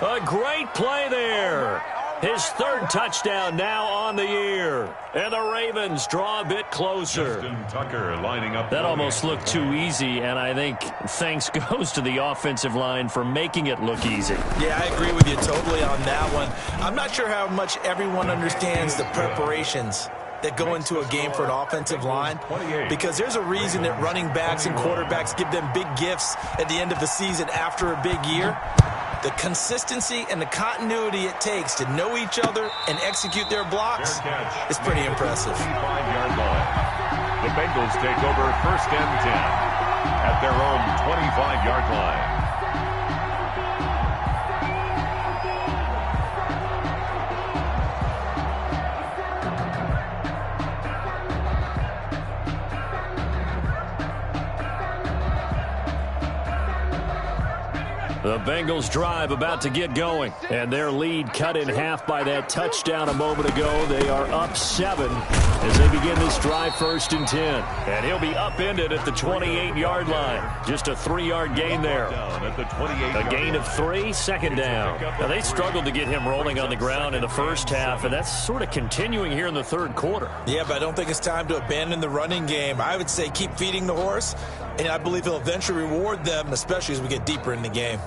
A great play there. His 3rd touchdown now on the year. And the Ravens draw a bit closer. Justin Tucker lining up. That almost looked too easy, and I think thanks goes to the offensive line for making it look easy. Yeah, I agree with you totally on that one. I'm not sure how much everyone understands the preparations that go into a game for an offensive line, because there's a reason that running backs and quarterbacks give them big gifts at the end of the season after a big year. The consistency and the continuity it takes to know each other and execute their blocks is pretty impressive. 25-yard line. The Bengals take over 1st and 10 at their own 25-yard line. The Bengals drive about to get going, and their lead cut in half by that touchdown a moment ago. They are up 7 as they begin this drive 1st and 10. And he'll be upended at the 28-yard line. Just a 3-yard gain there. A gain of 3, 2nd down. Now, they struggled to get him rolling on the ground in the first half, and that's sort of continuing here in the 3rd quarter. Yeah, but I don't think it's time to abandon the running game. I would say keep feeding the horse, and I believe he'll eventually reward them, especially as we get deeper in the game.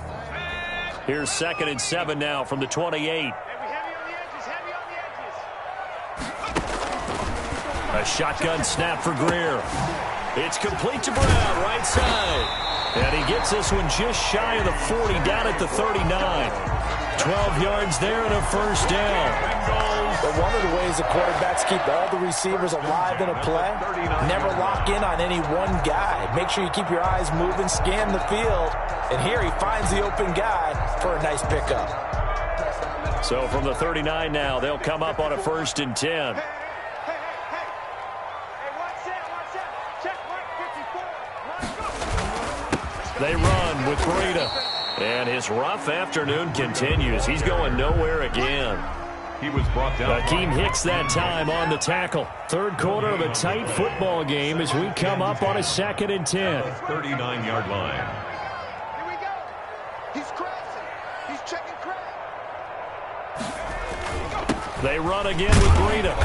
Here's 2nd and 7 now from the 28. A shotgun snap for Greer. It's complete to Brown, right side. And he gets this one just shy of the 40, down at the 39. 12 yards there and a first down. But one of the ways the quarterbacks keep all the receivers alive in a play, never lock in on any one guy. Make sure you keep your eyes moving, scan the field. And here he finds the open guy for a nice pickup. So from the 39 now, they'll come up on a 1st and 10. They run with Breida. And his rough afternoon continues. He's going nowhere again. He was brought down. Akeem Hicks that time on the tackle. Third quarter of a tight football game as we come up on a 2nd and 10. 39-yard line. Here we go. He's crossing. He's checking crack. They run again with Breida.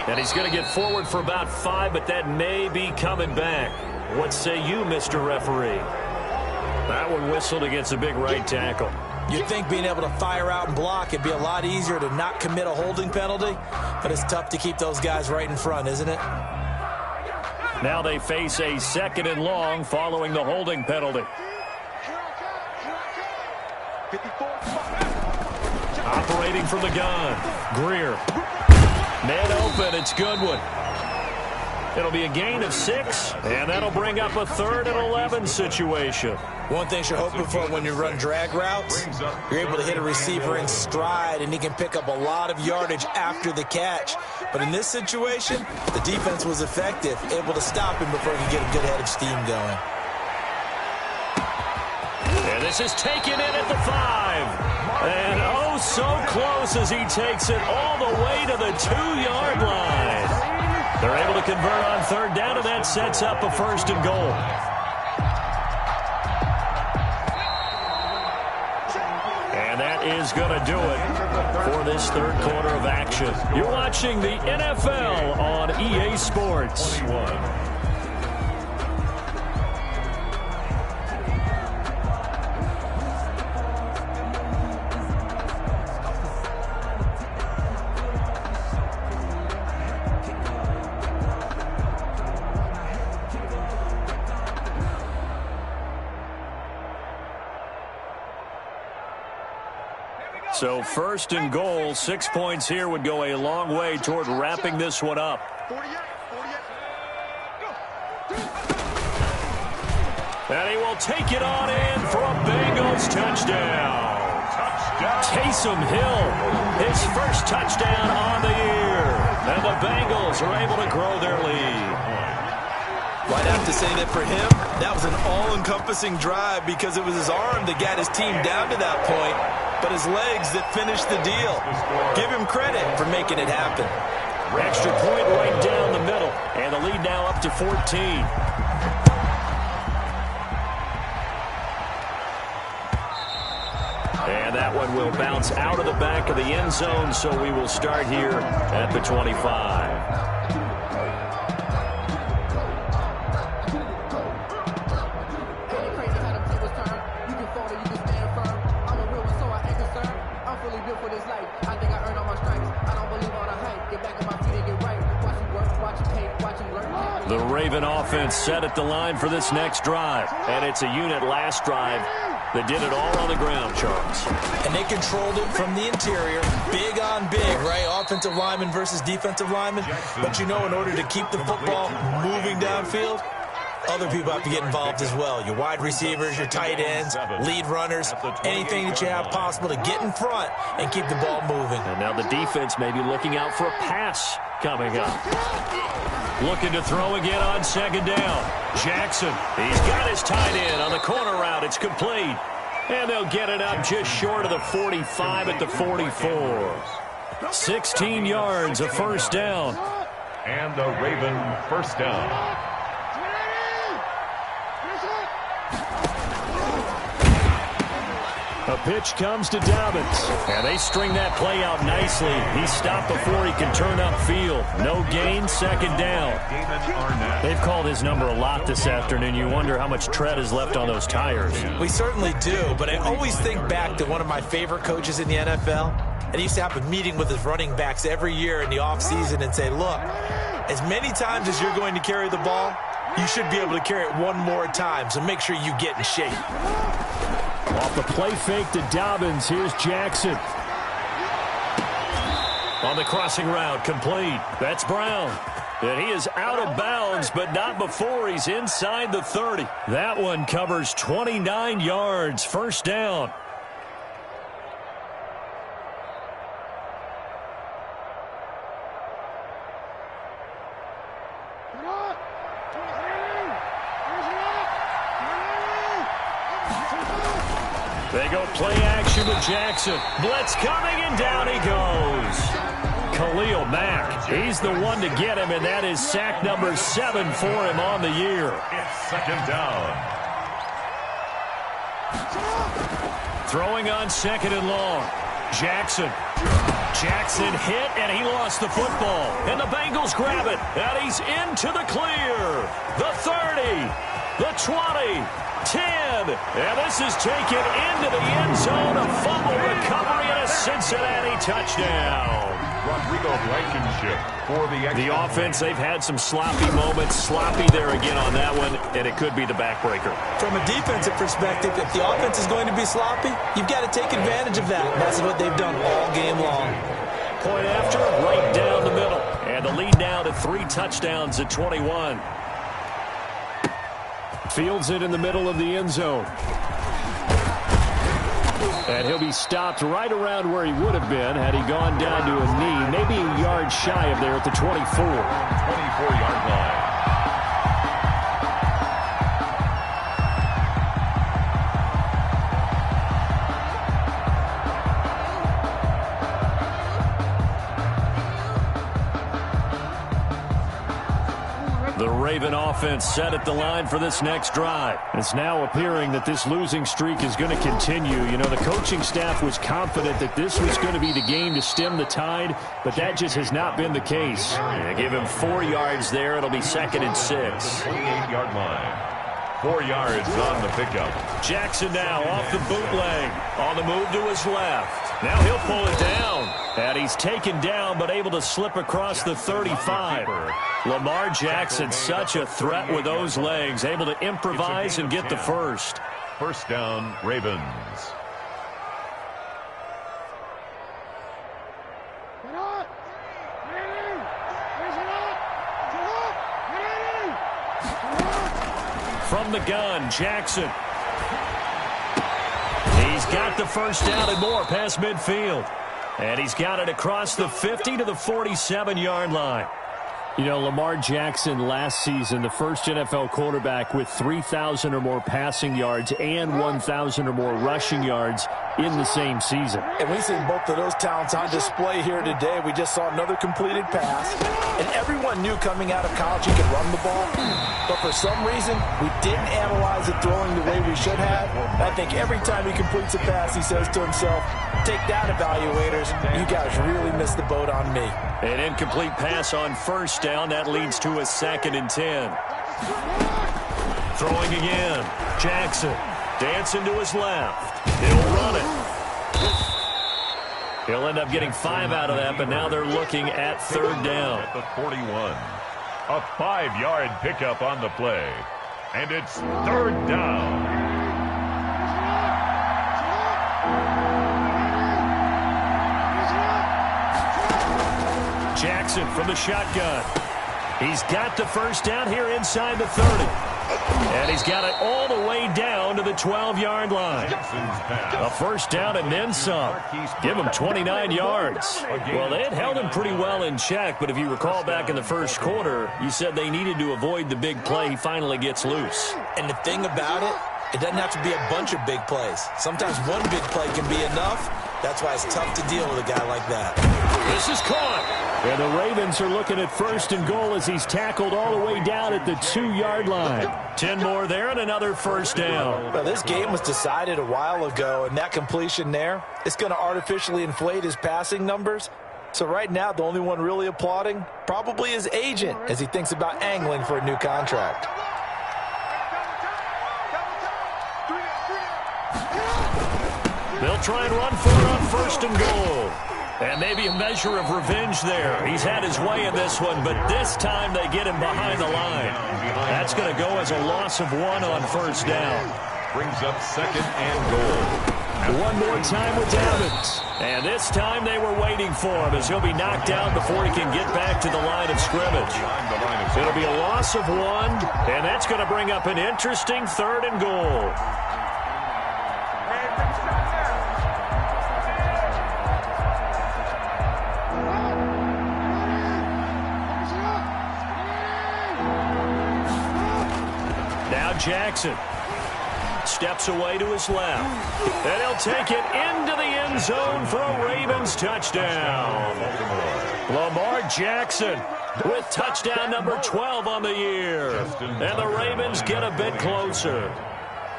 And he's going to get forward for about 5, but that may be coming back. What say you, Mr. Referee? That one whistled against a big right tackle. You'd think being able to fire out and block it'd be a lot easier to not commit a holding penalty, but it's tough to keep those guys right in front, isn't it? Now they face a 2nd and long following the holding penalty. Operating from the gun. Greer. Man open. It's Goodwin. It'll be a gain of 6, and that'll bring up a 3rd and 11 situation. One thing you're hoping for when you run drag routes, you're able to hit a receiver in stride, and he can pick up a lot of yardage after the catch. But in this situation, the defense was effective, able to stop him before he could get a good head of steam going. And this is taken in at the 5. And oh, so close as he takes it all the way to the 2-yard line. They're able to convert on 3rd down, and that sets up a 1st and goal. And that is going to do it for this 3rd quarter of action. You're watching the NFL on EA Sports. 21. So 1st and goal, 6 points here would go a long way toward wrapping this one up. 48. And he will take it on in for a Bengals touchdown. Taysom Hill, his first touchdown on the year. And the Bengals are able to grow their lead. I'd have to say that for him, that was an all-encompassing drive because it was his arm that got his team down to that point, but his legs that finished the deal. Give him credit for making it happen. Extra point right down the middle, and the lead now up to 14. And that one will bounce out of the back of the end zone, so we will start here at the 25. The Raven offense set at the line for this next drive. And it's a unit last drive that did it all on the ground, Charles. And they controlled it from the interior, big on big, right? Offensive lineman versus defensive lineman. But you know, in order to keep the football moving downfield, other people have to get involved as well. Your wide receivers, your tight ends, lead runners, anything that you have possible to get in front and keep the ball moving. And now the defense may be looking out for a pass coming up. Looking to throw again on 2nd down. Jackson, he's got his tight end on the corner route. It's complete. And they'll get it up just short of the 45 at the 44. 16 yards, a 1st down. And the Raven 1st down. A pitch comes to Dobbins, and they string that play out nicely. He's stopped before he can turn upfield. No gain, 2nd down. They've called his number a lot this afternoon. You wonder how much tread is left on those tires. We certainly do, but I always think back to one of my favorite coaches in the NFL, and he used to have a meeting with his running backs every year in the offseason and say, look, as many times as you're going to carry the ball, you should be able to carry it one more time, so make sure you get in shape. Off the play fake to Dobbins, here's Jackson. On the crossing route, complete. That's Brown. And he is out of bounds, but not before he's inside the 30. That one covers 29 yards. First down. They go play action with Jackson. Blitz coming, and down he goes. Khalil Mack, he's the one to get him, and that is sack number 7 for him on the year. It's second down. Throwing on second and long. Jackson hit, and he lost the football. And the Bengals grab it, and he's into the clear. The 30, the 20, 10, and this is taken into the end zone. A fumble recovery and a Cincinnati touchdown. Rodrigo Blankenship for the offense. They've had some sloppy moments. Sloppy there again on that one, and it could be the backbreaker. From a defensive perspective, if the offense is going to be sloppy, you've got to take advantage of that. That's what they've done all game long. Point after, right down the middle. And the lead now to 3 touchdowns at 21. Fields it in the middle of the end zone. And he'll be stopped right around where he would have been had he gone down to a knee, maybe a yard shy of there at the 24. 24-yard line. The Raven offense set at the line for this next drive. It's now appearing that this losing streak is going to continue. You know, the coaching staff was confident that this was going to be the game to stem the tide, but that just has not been the case. Yeah, give him 4 yards there. It'll be 2nd and 6. 28-yard line. 4 yards on the pickup. Jackson now off the bootleg. On the move to his left. Now he'll pull it down. And he's taken down, but able to slip across the 35. Lamar Jackson, such a threat with those legs, able to improvise and get the first. First down, Ravens. From the gun, Jackson. He's got the first down and more past midfield. And he's got it across the 50 to the 47-yard line. You know, Lamar Jackson last season, the first NFL quarterback with 3,000 or more passing yards and 1,000 or more rushing yards in the same season. And we've seen both of those talents on display here today. We just saw another completed pass. And everyone knew coming out of college he could run the ball. But for some reason, we didn't analyze it throwing the way we should have. And I think every time he completes a pass, he says to himself, take that, evaluators. You guys really missed the boat on me. An incomplete pass on first down. That leads to a 2nd and 10. Throwing again. Jackson dancing to his left. He'll run it. He'll end up getting 5 out of that, but now they're looking at 3rd down. At the 41. A 5-yard pickup on the play. And it's 3rd down. Jackson from the shotgun. He's got the first down here inside the 30. And he's got it all the way down to the 12-yard line. A first down and then some. Give him 29 yards. Well, they had held him pretty well in check, but if you recall back in the first quarter, you said they needed to avoid the big play. He finally gets loose. And the thing about it, it doesn't have to be a bunch of big plays. Sometimes one big play can be enough. That's why it's tough to deal with a guy like that. This is caught. And the Ravens are looking at 1st and goal as he's tackled all the way down at the 2-yard line. 10 more there and another first down. Well, this game was decided a while ago, and that completion there, it's going to artificially inflate his passing numbers. So right now, the only one really applauding probably his agent as he thinks about angling for a new contract. They'll try and run for it on 1st and goal. And maybe a measure of revenge there. He's had his way in this one, but this time they get him behind the line. That's going to go as a loss of 1 on 1st down. Brings up second and goal. One more time with Evans. And this time they were waiting for him as he'll be knocked down before he can get back to the line of scrimmage. It'll be a loss of 1, and that's going to bring up an interesting 3rd and goal. Now Jackson steps away to his left. And he'll take it into the end zone for a Ravens touchdown. Lamar Jackson with touchdown number 12 on the year. And the Ravens get a bit closer.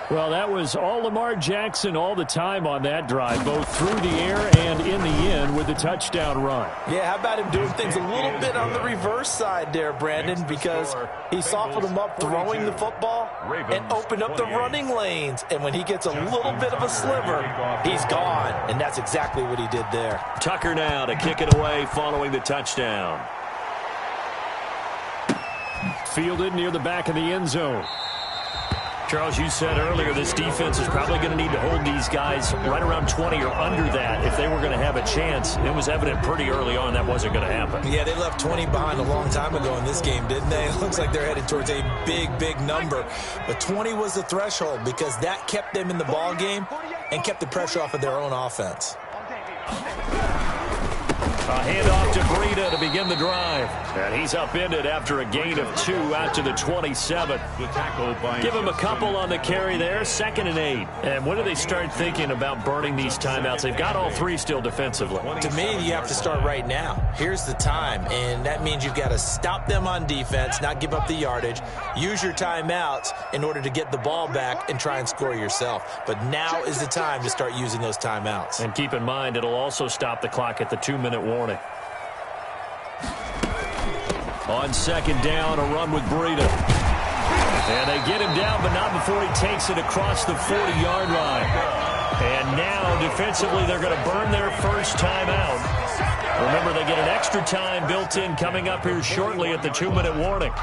Well, that was all Lamar Jackson all the time on that drive, both through the air and in the end with the touchdown run. Yeah, how about him doing things a little bit on the reverse side there, Brandon, because he softened him up throwing the football and opened up the running lanes. And when he gets a little bit of a sliver, he's gone. And that's exactly what he did there. Tucker now to kick it away following the touchdown. Fielded near the back of the end zone. Charles, you said earlier this defense is probably going to need to hold these guys right around 20 or under that if they were going to have a chance. It was evident pretty early on that wasn't going to happen. Yeah, they left 20 behind a long time ago in this game, didn't they? It looks like they're headed towards a big, big number. But 20 was the threshold because that kept them in the ball game and kept the pressure off of their own offense. A handoff to Breida to begin the drive. And he's upended after a gain of 2 out to the 27. Give him a couple on the carry there, 2nd and 8. And when do they start thinking about burning these timeouts? They've got all 3 still defensively. To me, you have to start right now. Here's the time, and that means you've got to stop them on defense, not give up the yardage, use your timeouts in order to get the ball back and try and score yourself. But now is the time to start using those timeouts. And keep in mind, it'll also stop the clock at the 2-minute warning. On 2nd down, a run with Breida. And they get him down, but not before he takes it across the 40-yard line. And now, defensively, they're going to burn their first timeout. Remember, they get an extra time built in coming up here shortly at the 2-minute warning.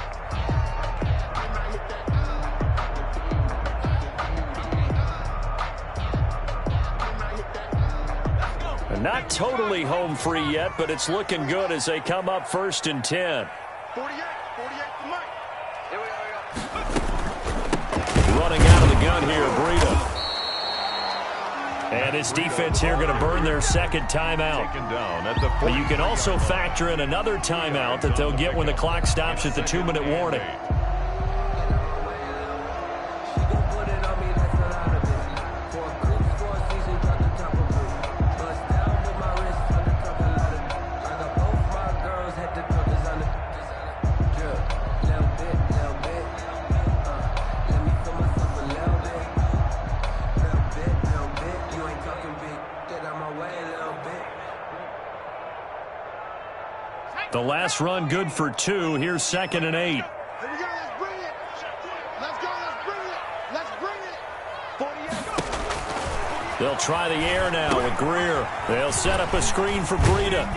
Not totally home free yet, but it's looking good as they come up 1st and 10. 48 for Mike. Here we go. Running out of the gun here, Breida. And his defense here going to burn their 2nd timeout. But you can also factor in another timeout that they'll get when the clock stops at the 2-minute warning. The last run good for 2. Here's 2nd and 8. Here we go. Let's bring it. Let's go. Let's bring it. Let's bring it. 48. They'll try the air now with Greer. They'll set up a screen for Breida.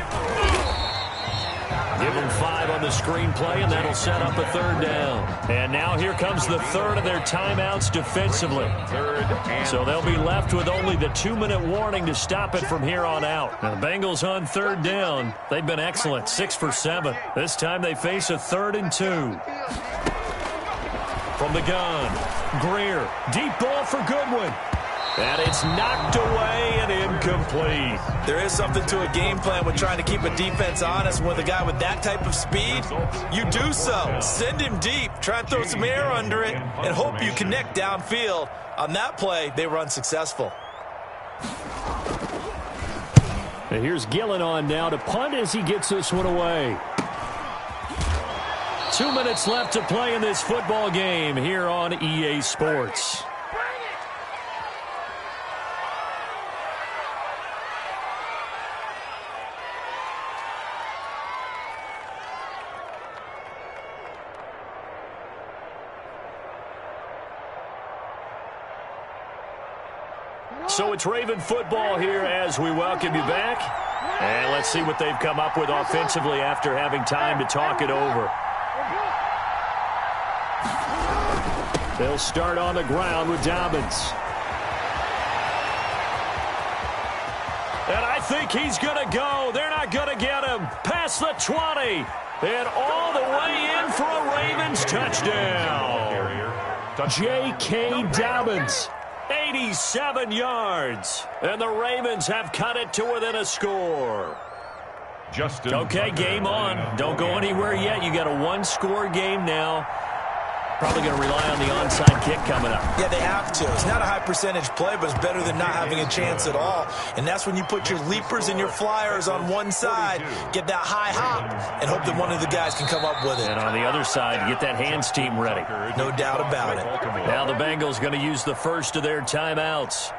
Give them 5 on the screen play, and that'll set up a 3rd down. And now here comes the 3rd of their timeouts defensively. So they'll be left with only the 2-minute warning to stop it from here on out. Now the Bengals on 3rd down. They've been excellent, 6 for 7. This time they face a 3rd and 2. From the gun, Greer, deep ball for Goodwin. And it's knocked away and incomplete. There is something to a game plan with trying to keep a defense honest. With a guy with that type of speed, you do so. Send him deep. Try and throw some air under it and hope you connect downfield. On that play, they were unsuccessful. And here's Gillen on now to punt as he gets this one away. 2 minutes left to play in this football game here on EA Sports. So it's Raven football here as we welcome you back. And let's see what they've come up with offensively after having time to talk it over. They'll start on the ground with Dobbins. And I think he's going to go. They're not going to get him. Past the 20. And all the way in for a Ravens touchdown. J.K. Dobbins, 87 yards. And the Ravens have cut it to within a score. Okay, game on. Don't go anywhere yet. You got a one-score game now. Probably going to rely on the onside kick coming up. Yeah, they have to. It's not a high percentage play, but it's better than not having a chance at all. And that's when you put your leapers and your flyers on one side, get that high hop, and hope that one of the guys can come up with it. And on the other side, get that hands team ready. No doubt about it. Now the Bengals going to use the first of their timeouts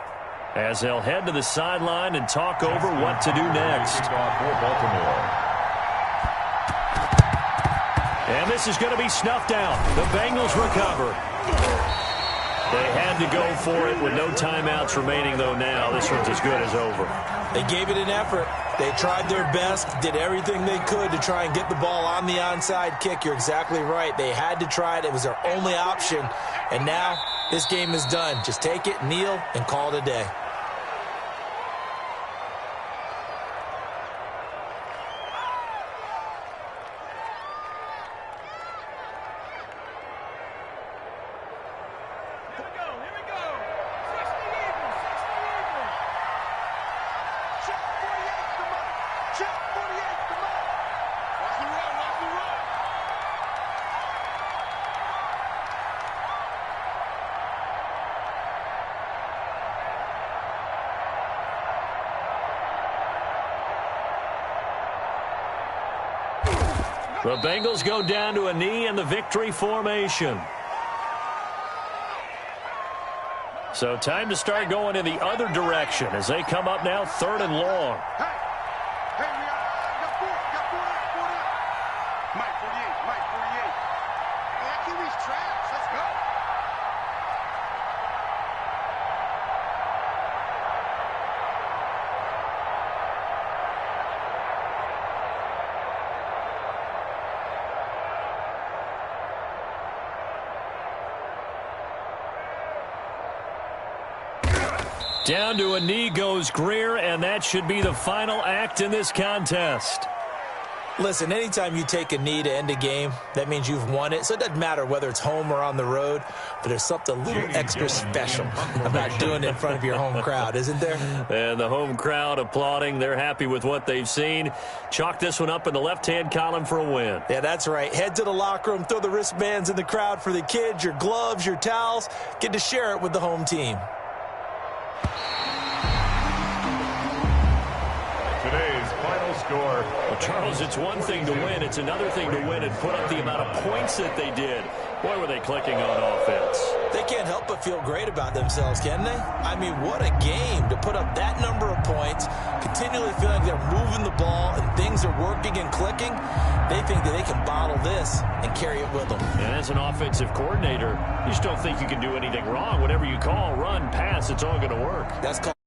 as they'll head to the sideline and talk over what to do next. And this is going to be snuffed out. The Bengals recover. They had to go for it with no timeouts remaining, though, now. This one's as good as over. They gave it an effort. They tried their best, did everything they could to try and get the ball on the onside kick. You're exactly right. They had to try it. It was their only option. And now this game is done. Just take it, kneel, and call it a day. The Bengals go down to a knee in the victory formation. So time to start going in the other direction as they come up now 3rd and long. Down to a knee goes Greer, and that should be the final act in this contest. Listen, anytime you take a knee to end a game, that means you've won it. So it doesn't matter whether it's home or on the road, but there's something a little extra special about doing it in front of your home crowd, isn't there? And the home crowd applauding. They're happy with what they've seen. Chalk this one up in the left-hand column for a win. Yeah, that's right. Head to the locker room, throw the wristbands in the crowd for the kids, your gloves, your towels. Get to share it with the home team. Today's final score. Well, Charles, it's one thing to win. It's another thing to win and put up the amount of points that they did. Boy, were they clicking on offense. They can't help but feel great about themselves, can they? I mean, what a game to put up that number of points, continually feeling they're moving the ball and things are working and clicking. They think that they can bottle this and carry it with them. And as an offensive coordinator, you just don't think you can do anything wrong. Whatever you call, run, pass, it's all going to work. That's called